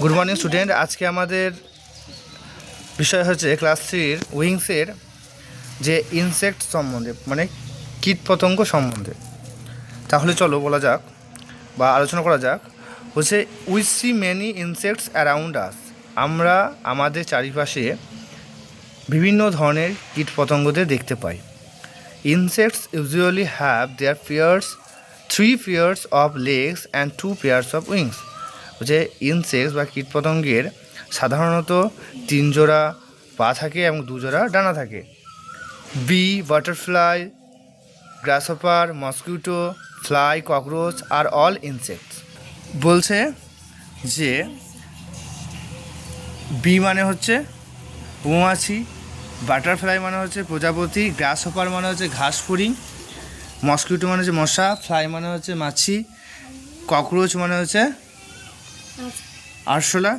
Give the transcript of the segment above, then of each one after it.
Good morning student. আজকে আমাদের বিষয় হচ্ছে ক্লাস 3-র উইংসের যে ইনসেক্ট সম্বন্ধে, মানে কীটপতঙ্গ সম্বন্ধে। তাহলে চলো বলা যাক বা আলোচনা করা যাক। হচ্ছে we see many insects around us. আমরা আমাদের চারিপাশে বিভিন্ন ধরনের কীটপতঙ্গদের দেখতে পাই। Insects usually have their pairs 3 pairs of legs and 2 pairs of wings. যে ইনসেক্টস বা কীটপতঙ্গের সাধারণত 3 জোড়া পা থাকে এবং 2 জোড়া ডানা থাকে। Bee, butterfly, grasshopper, mosquito, fly, cockroach আর অল ইনসেক্টস। বলছে যে বি মানে হচ্ছে মৌমাছি, বাটারফ্লাই মানে হচ্ছে প্রজাপতি, গ্রাসহপার মানে হচ্ছে ঘাসফড়িং, মসকিউটো মানে হচ্ছে মশা, ফ্লাই মানে হচ্ছে মাছি, ককরোচ মানে হচ্ছে আরশোলা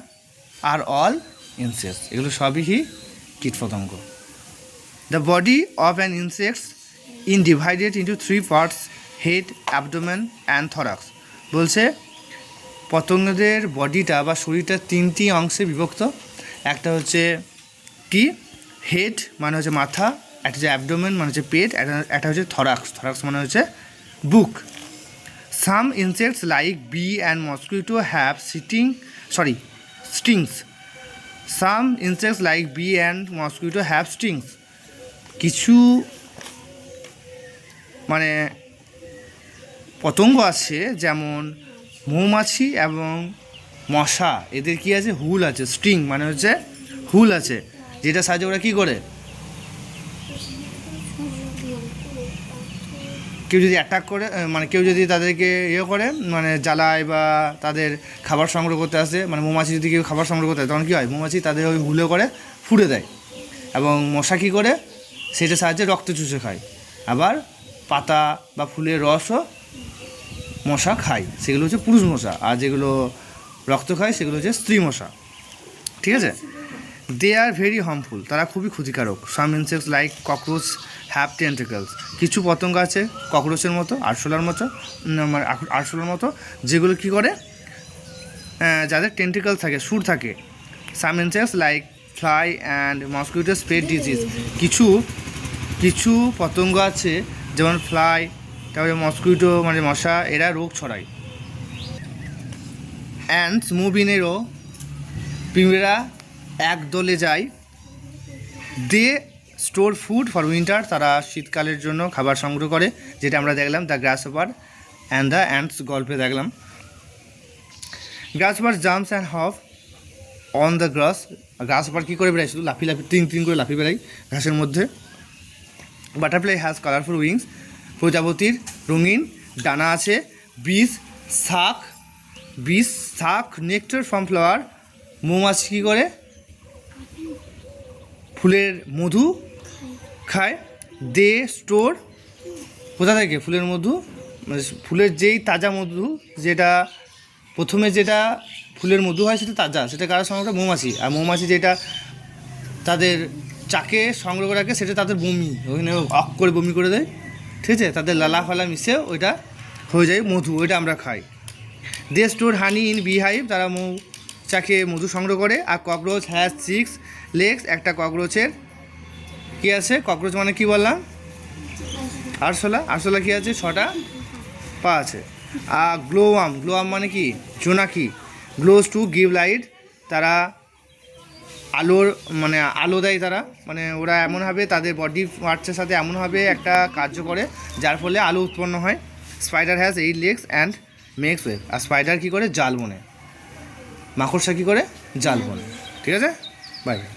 আর অল ইনসেক্টস। এগুলো সবই কীটপতঙ্গ। The body of an insects in divided into 3 parts: head, abdomen and thorax. বলছে পতঙ্গদের বডিটা বা শরীরটা 3টি অংশে বিভক্ত। একটা হচ্ছে কি হেড মানে হচ্ছে মাথা, একটা হচ্ছে অ্যাবডোমেন মানে হচ্ছে পেট, একটা হচ্ছে থরাক্স, থরাক্স মানে হচ্ছে বুক। Some insects like bee and mosquito have stings. Some insects like bee and mosquito have stings. কিছু মানে পতঙ্গ আছে যেমন মৌমাছি এবং মশা, এদের কি আছে? হুল আছে। স্টিং মানে হচ্ছে হুল আছে, যেটা সাহায্যে ওরা কী করে, কেউ যদি অ্যাটাক করে, মানে কেউ যদি তাদেরকে করে মানে জ্বালায় বা তাদের খাবার সংগ্রহ করতে আসে, মানে মৌমাছি যদি কেউ খাবার সংগ্রহ করতে আসে তখন কী হয়, মৌমাছি তাদের ওই হুলে করে ফুঁড়ে দেয়। এবং মশা কী করে, সেটার সাহায্যে রক্ত চুষে খায়। আবার পাতা বা ফুলের রসও মশা খায়, সেগুলো হচ্ছে পুরুষ মশা। আর যেগুলো রক্ত খায় সেগুলো হচ্ছে স্ত্রী মশা। ঠিক আছে? দে আর ভেরি হার্মফুল, তারা খুবই ক্ষতিকারক। সাম ইনসেক্টস লাইক ককরোচ হ্যাভ টেন্টিকলস। কিছু পতঙ্গ আছে ককরোচের মতো, আরশোলার মতো, যেগুলো কী করে, যাদের টেন্টিকল থাকে, সুর থাকে। Some insects like fly and mosquito spread disease. কিছু পতঙ্গ আছে যেমন ফ্লাই, তারপরে মসকিউটো মানে মশা, এরা রোগ ছড়ায়। Ants move in a row, পিঁপড়েরা এক দলে যায়। They store food for winter, তারা শীতকালের জন্য খাবার সংগ্রহ করে, যেটা আমরা দেখলাম the grasshopper and the ants গল্পে দেখলাম। Grasshopper jumps and hop on the grass. Grasshopper কী করে বেড়ায়? শুধু লাফি তিন করে লাফি বেড়ায় ঘাসের মধ্যে। বাটারফ্লাই হ্যাজ কালারফুল উইংস, প্রজাপতির রঙিন ডানা আছে। বিস শাক নেক্টার ফ্রম ফ্লাওয়ার, মৌমাছি কী করে, ফুলের মধু খায়। দে স্টোর, কোথা থেকে? ফুলের মধু, মানে ফুলের যেই তাজা মধু, যেটা প্রথমে যেটা ফুলের মধু হয় সেটা তাজা, সেটা কারা সংগ্রহ করে? মৌমাছি। আর মৌমাছি যেটা তাদের চাকে সংগ্রহ করে রাখে, সেটা তাদের বমি, ওখানে অক করে বমি করে দেয়। ঠিক আছে? তাদের লালা ফালা মিশে ওইটা হয়ে যায় মধু, ওইটা আমরা খাই। They store honey in bee hive, তারা চাকে মধু সংগ্রহ করে। আর ককরোচ হ্যাজ 6 legs, একটা ককরোচের কী আছে? ককরোচ মানে কি বললাম? আরশোলা কী আছে? 6টা পা আছে। আর গ্লোওয়ার্ম মানে কি? জোনাকি। গ্লোজ টু গিভ লাইট, তারা আলো দেয়। তারা মানে ওরা এমনভাবে তাদের বডি পার্টসের সাথে এমনভাবে একটা কার্য করে যার ফলে আলো উৎপন্ন হয়। Spider has 8 legs and makes web, আর স্পাইডার কী করে? জাল বোনে। মাকড়সা কী করে? জাল বোনে। ঠিক আছে? Bye bye.